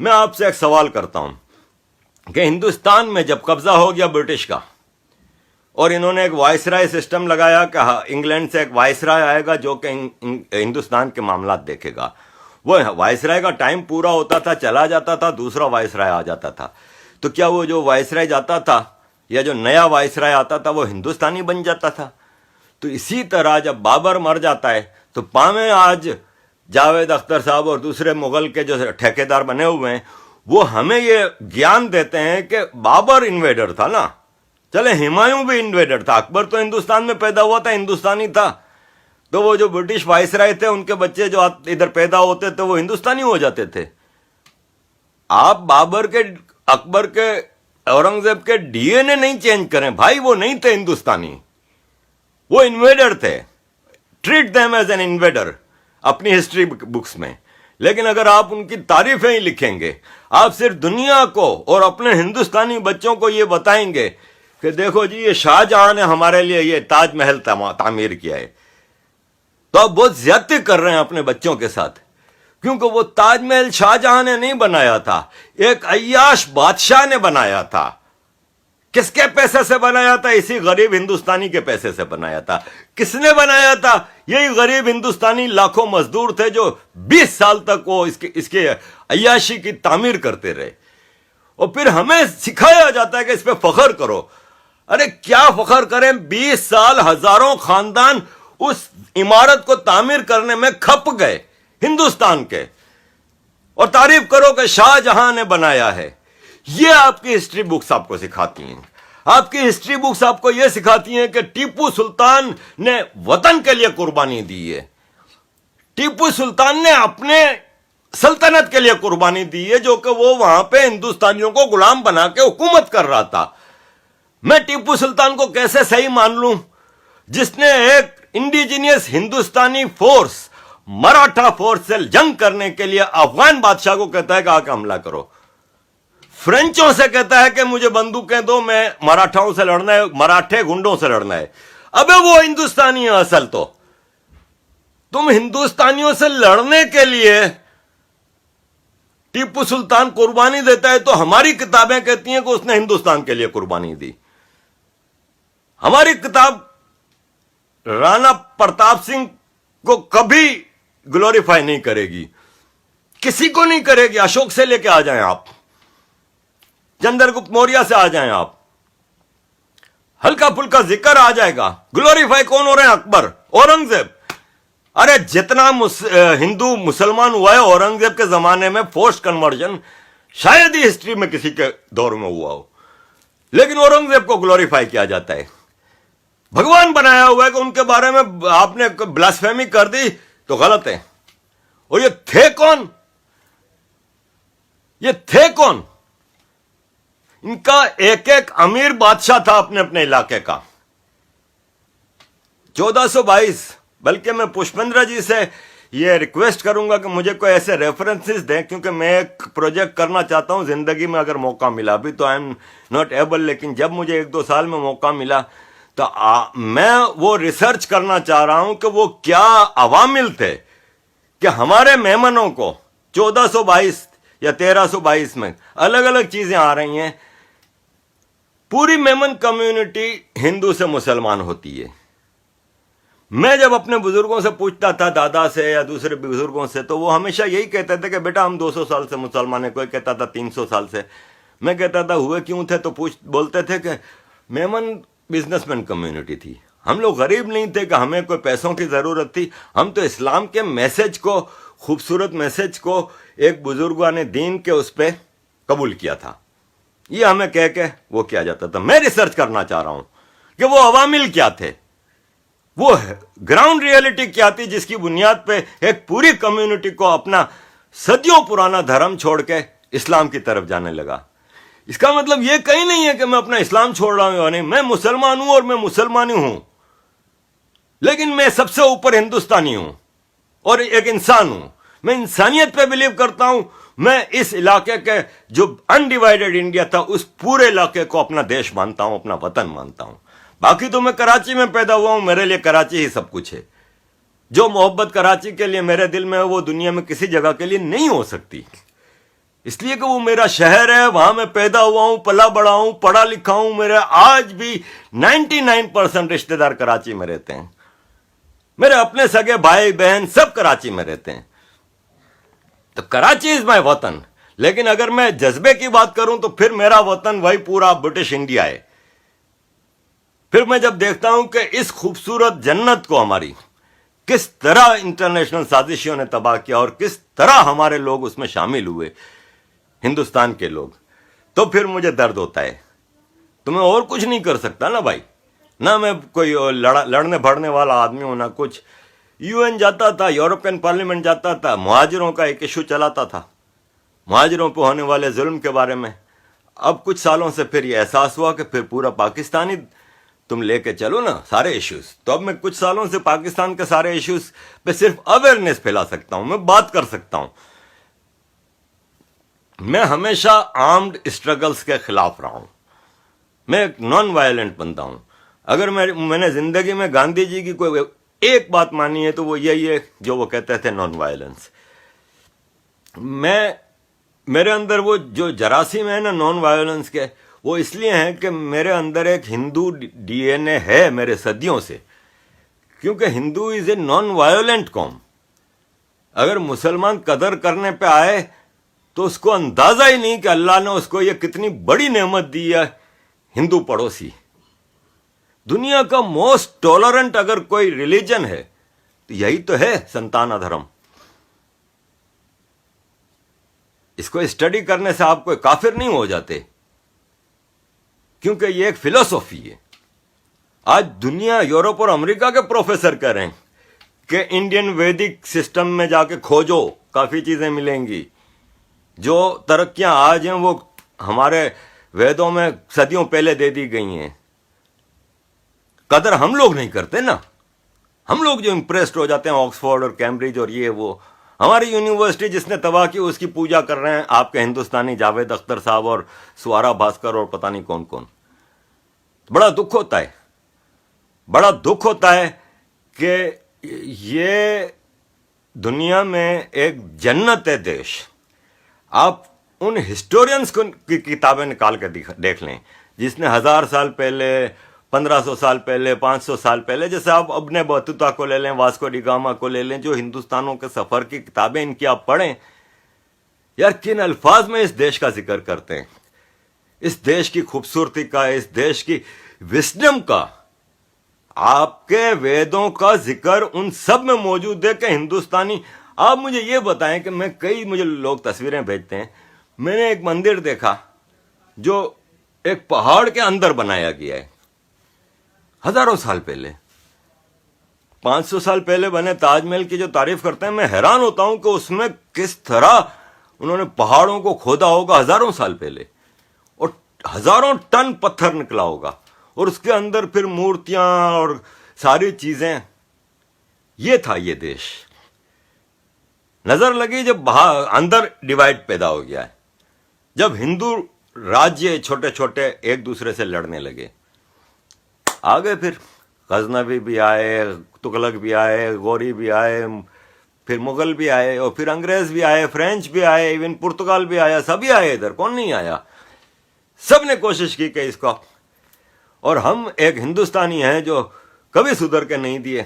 میں آپ سے ایک سوال کرتا ہوں کہ ہندوستان میں جب قبضہ ہو گیا برٹش کا اور انہوں نے ایک وائسرائے سسٹم لگایا کہ انگلینڈ سے ایک وائسرائے آئے گا جو کہ ہندوستان کے معاملات دیکھے گا، وہ وائسرائے کا ٹائم پورا ہوتا تھا، چلا جاتا تھا، دوسرا وائسرائے آ جاتا تھا، تو کیا وہ جو وائسرائے جاتا تھا یا جو نیا وائسرائے آتا تھا وہ ہندوستانی بن جاتا تھا؟ تو اسی طرح جب بابر مر جاتا ہے تو پاویں آج جاوید اختر صاحب اور دوسرے مغل کے جو ٹھیکیدار بنے ہوئے ہیں وہ ہمیں یہ گیان دیتے ہیں کہ بابر انویڈر تھا نا، چلے ہمایوں بھی انویڈر تھا، اکبر تو ہندوستان میں پیدا ہوا تھا، ہندوستانی تھا، تو وہ جو برٹش وائسرائے تھے ان کے بچے جو ادھر پیدا ہوتے تھے وہ ہندوستانی ہو جاتے تھے۔ آپ بابر کے، اکبر کے، اورنگزیب کے ڈی این اے نہیں چینج کریں بھائی، وہ نہیں تھے ہندوستانی، وہ انویڈر تھے، treat them as an invader اپنی ہسٹری بکس میں۔ لیکن اگر آپ ان کی تعریفیں ہی لکھیں گے، آپ صرف دنیا کو اور اپنے ہندوستانی بچوں کو یہ بتائیں گے کہ دیکھو جی یہ شاہ جہاں نے ہمارے لیے یہ تاج محل تعمیر کیا ہے، تو آپ بہت زیادتی کر رہے ہیں اپنے بچوں کے ساتھ، کیونکہ وہ تاج محل شاہ جہاں نے نہیں بنایا تھا، ایک عیاش بادشاہ نے بنایا تھا۔ کس کے پیسے سے بنایا تھا؟ اسی غریب ہندوستانی کے پیسے سے بنایا تھا۔ کس نے بنایا تھا؟ یہی غریب ہندوستانی لاکھوں مزدور تھے جو 20 سال تک وہ اس کے عیاشی کی تعمیر کرتے رہے، اور پھر ہمیں سکھایا جاتا ہے کہ اس پہ فخر کرو۔ ارے کیا فخر کریں؟ 20 سال ہزاروں خاندان اس عمارت کو تعمیر کرنے میں کھپ گئے ہندوستان کے، اور تعریف کرو کہ شاہ جہاں نے بنایا ہے۔ یہ آپ کی ہسٹری بکس آپ کو سکھاتی ہیں۔ آپ کی ہسٹری بکس آپ کو یہ سکھاتی ہیں کہ ٹیپو سلطان نے وطن کے لیے قربانی دی ہے، ٹیپو سلطان نے اپنے سلطنت کے لیے قربانی دی ہے، جو کہ وہ وہاں پہ ہندوستانیوں کو غلام بنا کے حکومت کر رہا تھا۔ میں ٹیپو سلطان کو کیسے صحیح مان لوں جس نے ایک انڈیجینئس ہندوستانی فورس، مراٹھا فورس سے جنگ کرنے کے لیے افغان بادشاہ کو کہتا ہے کہ آ کے حملہ کرو، فرینچوں سے کہتا ہے کہ مجھے بندوقیں دو، میں مراٹھاؤں سے لڑنا ہے، مراٹھے گنڈوں سے لڑنا ہے۔ ابے وہ ہندوستانی ہے اصل تو، تم ہندوستانیوں سے لڑنے کے لیے ٹیپو سلطان قربانی دیتا ہے، تو ہماری کتابیں کہتی ہیں کہ اس نے ہندوستان کے لیے قربانی دی۔ ہماری کتاب رانا پرتاپ سنگھ کو کبھی گلوریفائی نہیں کرے گی، کسی کو نہیں کرے گی۔ اشوک سے لے کے آ جائیں آپ، چندر گپت موریہ سے آ جائیں آپ، ہلکا پھلکا ذکر آ جائے گا۔ گلوریفائی کون ہو رہے ہیں؟ اکبر، اورنگزیب۔ ارے جتنا ہندو مسلمان ہوا ہے اورنگزیب کے زمانے میں، فورس کنورژن شاید ہی ہسٹری میں کسی کے دور میں ہوا ہو، لیکن اورنگزیب کو گلوریفائی کیا جاتا ہے، بھگوان بنایا ہوا ہے کہ ان کے بارے میں آپ نے بلاسفیمی کر دی تو غلط ہے۔ اور یہ تھے کون؟ یہ تھے کون؟ ان کا ایک ایک امیر بادشاہ تھا اپنے اپنے علاقے کا۔ 1422، بلکہ میں پشپندر جی سے یہ ریکویسٹ کروں گا کہ مجھے کوئی ایسے ریفرنسز دیں، کیونکہ میں ایک پروجیکٹ کرنا چاہتا ہوں زندگی میں اگر موقع ملا، ابھی تو آئی ایم ناٹ ایبل، لیکن جب مجھے 1-2 سال میں موقع ملا تو میں وہ ریسرچ کرنا چاہ رہا ہوں کہ وہ کیا عوامل تھے کہ ہمارے میمنوں کو 1422 یا 1322 میں الگ الگ چیزیں آ رہی ہیں۔ پوری میمن کمیونٹی ہندو سے مسلمان ہوتی ہے۔ میں جب اپنے بزرگوں سے پوچھتا تھا، دادا سے یا دوسرے بزرگوں سے، تو وہ ہمیشہ یہی کہتے تھے کہ بیٹا ہم 200 سال سے مسلمان ہیں، کوئی کہتا تھا 300 سال سے۔ میں کہتا تھا ہوئے کیوں تھے؟ تو بولتے تھے کہ میمن بزنس مین کمیونٹی تھی، ہم لوگ غریب نہیں تھے کہ ہمیں کوئی پیسوں کی ضرورت تھی، ہم تو اسلام کے میسج کو، خوبصورت میسج کو ایک بزرگان دین کے اس پہ قبول کیا تھا۔ یہ ہمیں کہہ کے وہ کیا جاتا تھا۔ میں ریسرچ کرنا چاہ رہا ہوں کہ وہ عوامل کیا تھے، وہ گراؤنڈ ریئلٹی کیا تھی جس کی بنیاد پہ ایک پوری کمیونٹی کو اپنا صدیوں پرانا دھرم چھوڑ کے اسلام کی طرف جانے لگا۔ اس کا مطلب یہ کہیں نہیں ہے کہ میں اپنا اسلام چھوڑ رہا ہوں یا نہیں، میں مسلمان ہوں اور میں مسلمانی ہوں، لیکن میں سب سے اوپر ہندوستانی ہوں اور ایک انسان ہوں۔ میں انسانیت پہ بلیو کرتا ہوں۔ میں اس علاقے کے جو انڈیوائیڈڈ انڈیا تھا اس پورے علاقے کو اپنا دیش مانتا ہوں، اپنا وطن مانتا ہوں۔ باقی تو میں کراچی میں پیدا ہوا ہوں، میرے لیے کراچی ہی سب کچھ ہے۔ جو محبت کراچی کے لیے میرے دل میں ہے وہ دنیا میں کسی جگہ کے لیے نہیں ہو سکتی۔ اس لیے کہ وہ میرا شہر ہے, وہاں میں پیدا ہوا ہوں, پلا بڑا ہوں, پڑھا لکھا ہوں. میرے آج بھی 99% رشتہ دار کراچی میں رہتے ہیں. میرے اپنے سگے بھائی بہن سب کراچی میں رہتے ہیں. تو کراچی از مائی وطن. لیکن اگر میں جذبے کی بات کروں تو پھر میرا وطن وہی پورا برٹش انڈیا ہے. پھر میں جب دیکھتا ہوں کہ اس خوبصورت جنت کو ہماری کس طرح انٹرنیشنل سازشوں نے تباہ کیا اور کس طرح ہمارے لوگ اس میں شامل ہوئے, ہندوستان کے لوگ, تو پھر مجھے درد ہوتا ہے. تو میں اور کچھ نہیں کر سکتا نا بھائی. نہ میں کوئی لڑنے بھڑنے والا آدمی ہوں, نہ کچھ. UN جاتا تھا, یورپین پارلیمنٹ جاتا تھا, مہاجروں کا ایک ایشو چلاتا تھا, مہاجروں پہ ہونے والے ظلم کے بارے میں. اب کچھ سالوں سے پھر یہ احساس ہوا کہ پھر پورا پاکستانی تم لے کے چلو نا سارے ایشوز. تو اب میں کچھ سالوں سے پاکستان کے سارے ایشوز پہ صرف اویئرنیس پھیلا سکتا ہوں, میں بات کر سکتا ہوں. میں ہمیشہ آرمڈ اسٹرگلز کے خلاف رہا ہوں. میں ایک نان وائلنٹ بندہ ہوں. اگر میں نے زندگی میں گاندھی جی کی کوئی ایک بات مانی ہے تو وہ یہی ہے جو وہ کہتے تھے, نان وائلنس. میرے اندر وہ جو جراثیم ہے نا نان وائلنس کے, وہ اس لیے ہیں کہ میرے اندر ایک ہندو DNA ہے میرے صدیوں سے. کیونکہ ہندو از اے نان وائلنٹ قوم. اگر مسلمان قدر کرنے پہ آئے تو اس کو اندازہ ہی نہیں کہ اللہ نے اس کو یہ کتنی بڑی نعمت دی ہے, ہندو پڑوسی. دنیا کا موسٹ ٹالرنٹ اگر کوئی ریلیجن ہے تو یہی تو ہے سنتانا دھرم. اس کو اسٹڈی کرنے سے آپ کوئی کافر نہیں ہو جاتے, کیونکہ یہ ایک فلسفی ہے. آج دنیا, یورپ اور امریکہ کے پروفیسر کہہ رہے ہیں کہ انڈین ویدک سسٹم میں جا کے کھوجو, کافی چیزیں ملیں گی. جو ترقیاں آج ہیں وہ ہمارے ویدوں میں صدیوں پہلے دے دی گئی ہیں. قدر ہم لوگ نہیں کرتے نا. ہم لوگ جو امپریسڈ ہو جاتے ہیں آکسفورڈ اور کیمبرج اور یہ وہ, ہماری یونیورسٹی جس نے تباہ کی اس کی پوجا کر رہے ہیں آپ کے ہندوستانی جاوید اختر صاحب اور سوارا بھاسکر اور پتہ نہیں کون کون. بڑا دکھ ہوتا ہے, بڑا دکھ ہوتا ہے کہ یہ دنیا میں ایک جنت ہے دیش. آپ ان ہسٹورینز کی کتابیں نکال کے دیکھ لیں جس نے 1000 سال پہلے, 1500 سال پہلے, 500 سال پہلے, جیسے آپ ابن بطوطہ کو لے لیں, واسکو ڈی گاما کو لے لیں, جو ہندوستانوں کے سفر کی کتابیں ان کی آپ پڑھیں. یار کن الفاظ میں اس دیش کا ذکر کرتے ہیں, اس دیش کی خوبصورتی کا, اس دیش کی وزڈم کا. آپ کے ویدوں کا ذکر ان سب میں موجود ہے کہ ہندوستانی. آپ مجھے یہ بتائیں کہ مجھے لوگ تصویریں بھیجتے ہیں, میں نے ایک مندر دیکھا جو ایک پہاڑ کے اندر بنایا گیا ہے, ہزاروں سال پہلے, 500 سال پہلے بنے تاج محل کی جو تعریف کرتے ہیں, میں حیران ہوتا ہوں کہ اس میں کس طرح انہوں نے پہاڑوں کو کھودا ہوگا ہزاروں سال پہلے, اور ہزاروں ٹن پتھر نکلا ہوگا, اور اس کے اندر پھر مورتیاں اور ساری چیزیں. یہ تھا یہ دیش. نظر لگی جب اندر ڈیوائڈ پیدا ہو گیا ہے, جب ہندو راجیہ چھوٹے چھوٹے ایک دوسرے سے لڑنے لگے. آگے پھر غزنوی بھی آئے, تغلق بھی آئے, غوری بھی آئے, پھر مغل بھی آئے, اور پھر انگریز بھی آئے, فرینچ بھی آئے, ایون پرتگال بھی آیا, سبھی آئے ادھر, کون نہیں آیا. سب نے کوشش کی کہ اس کو, اور ہم ایک ہندوستانی ہیں جو کبھی سدھر کے نہیں دیے.